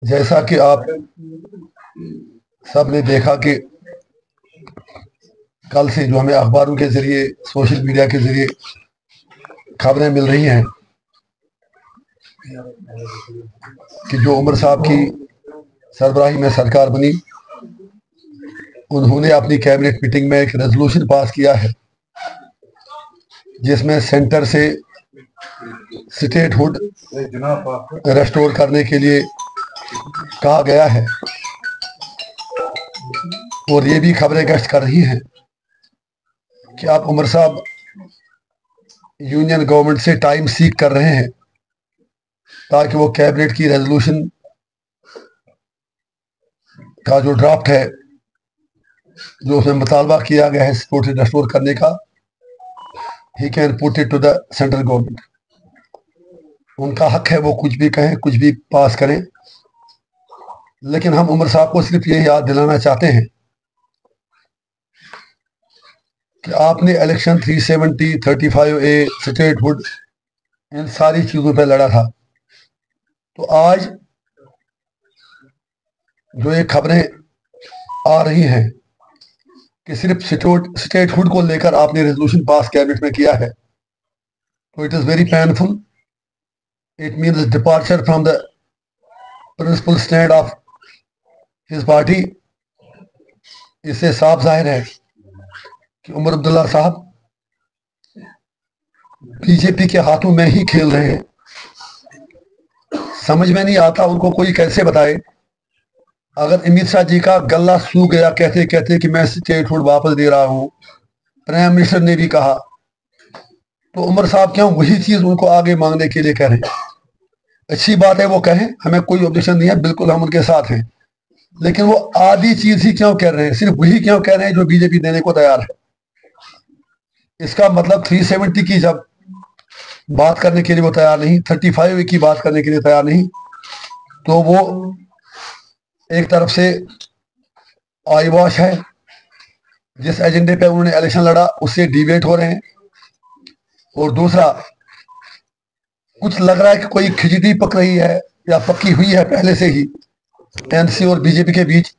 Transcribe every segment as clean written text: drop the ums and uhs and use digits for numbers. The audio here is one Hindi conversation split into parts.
जैसा कि आप सब ने देखा कि कल से जो हमें अखबारों के जरिए सोशल मीडिया के जरिए खबरें मिल रही हैं कि जो उमर साहब की सरबराही में सरकार बनी, उन्होंने अपनी कैबिनेट मीटिंग में एक रेजोल्यूशन पास किया है जिसमें सेंटर से स्टेटहुड रेस्टोर करने के लिए कहा गया है। और ये भी खबरें गश्त कर रही हैं कि आप उमर साहब यूनियन गवर्नमेंट से टाइम सीक कर रहे हैं ताकि वो कैबिनेट की रेजोल्यूशन का जो ड्राफ्ट है, जो उसमें मुतालबा किया गया है सिक्योरिटी रेस्टोर करने का, he can put it to the central government. उनका हक है, वो कुछ भी कहें, कुछ भी पास करें, लेकिन हम उमर साहब को सिर्फ ये याद दिलाना चाहते हैं कि आपने इलेक्शन 370, 35A, स्टेटहुड, इन सारी चीजों पर लड़ा था। तो आज जो ये खबरें आ रही हैं कि सिर्फ स्टेटहुड को लेकर आपने रेजोल्यूशन पास कैबिनेट में किया है, तो it is very painful. It means departure from the principal stand of his party. इससे साफ जाहिर है कि उमर अब्दुल्ला साहब बीजेपी के हाथों में ही खेल रहे हैं। समझ में नहीं आता उनको कोई कैसे बताए। अगर अमित शाह जी का गला सूख गया कहते कहते कि मैं स्टेटहुड वापस दे रहा हूं, प्राइम मिनिस्टर ने भी कहा, तो उमर साहब क्यों वही चीज उनको आगे मांगने के लिए कह रहे हैं? अच्छी बात है, वो कहें, हमें कोई ऑब्जेक्शन नहीं है, बिल्कुल हम उनके साथ हैं, लेकिन वो आधी चीज ही क्यों कह रहे हैं? सिर्फ वही क्यों कह रहे हैं जो बीजेपी देने को तैयार है? इसका मतलब 370 की जब बात करने के लिए वो तैयार नहीं, 35 की बात करने के लिए तैयार नहीं, तो वो एक तरफ से आई वॉश है, जिस एजेंडे पे उन्होंने इलेक्शन लड़ा उससे डिवेट हो रहे हैं, और दूसरा कुछ लग रहा है कि कोई खिचड़ी पक रही है या पक्की हुई है पहले से ही एनसी और बीजेपी के बीच।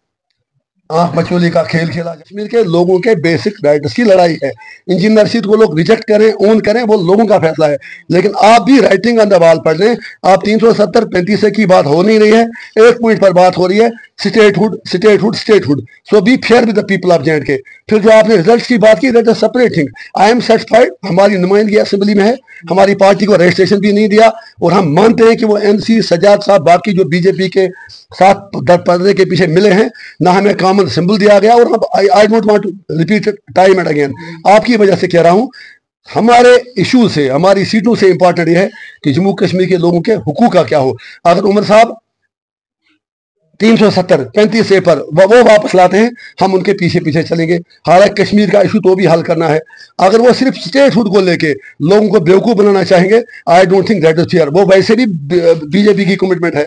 आंख मचोली का खेल खेला। कश्मीर के लोगों के बेसिक राइट्स की लड़ाई है। इंजीनियरशिप को लोग रिजेक्ट करें, ओन करें, वो लोगों का फैसला है, लेकिन आप भी राइटिंग ऑन द वॉल पढ़ लें। आप 370, 35 की बात हो नहीं रही है, एक पॉइंट पर बात हो रही है, statehood statehood statehood. So be fair with the people of J&K। फिर जो आपने रिजल्ट की बात की, that is separate thing. I am satisfied, हमारी नुमाइंदगी असेंबली में है, हमारी पार्टी को रजिस्ट्रेशन भी नहीं दिया, और हम मानते हैं कि वो NC सज्जाद साहब बाकी जो बीजेपी के साथ पर्दे के पीछे मिले हैं, ना हमें कॉमन सिंबल दिया गया, और हम I don't want to repeat time and again. आपकी वजह से कह रहा हूं, हमारे इशू से, हमारी सीटों से इंपॉर्टेंट यह है कि जम्मू कश्मीर के लोगों के हुकूक का क्या हो। अगर उमर साहब 370, 35A पर वो वापस लाते हैं, हम उनके पीछे पीछे चलेंगे। हालांकि कश्मीर का इशू तो भी हल करना है। अगर वो सिर्फ स्टेटहुड को लेके लोगों को बेवकूफ बनाना चाहेंगे, I don't think that is fair. वो वैसे भी बीजेपी की कमिटमेंट है।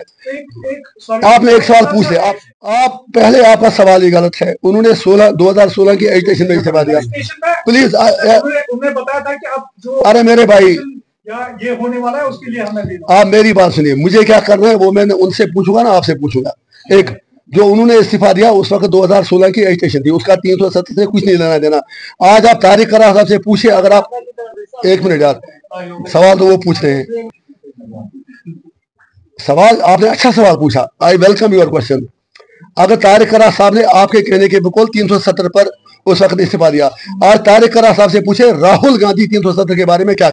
आपने एक सवाल पूछ लिया, आप पहले, आपका सवाल ही गलत है। उन्होंने 2016 की एजुकेशन में इस्तीफा दिया। प्लीज, उन्होंने बताया था कि अब जो, अरे मेरे भाई, ये होने वाला है उसके लिए हमें, आप मेरी बात सुनिए। मुझे क्या करना है वो मैंने उनसे पूछूंगा ना, आपसे पूछूंगा। एक जो उन्होंने इस्तीफा दिया उस वक्त 2016 की एजुकेशन थी, उसका 370 से कुछ नहीं लेना देना। आज आप तारिक करार साहब से पूछे, अगर आप, एक मिनट यार, सवाल तो वो पूछ रहे हैं। सवाल आपने अच्छा सवाल पूछा, आई वेलकम योर क्वेश्चन। अगर तारिक करार साहब ने आपके कहने के बिल्कुल 370 पर उस वक्त इस्तीफा दिया, आज तारिक करार साहब से पूछे राहुल गांधी 370 के बारे में क्या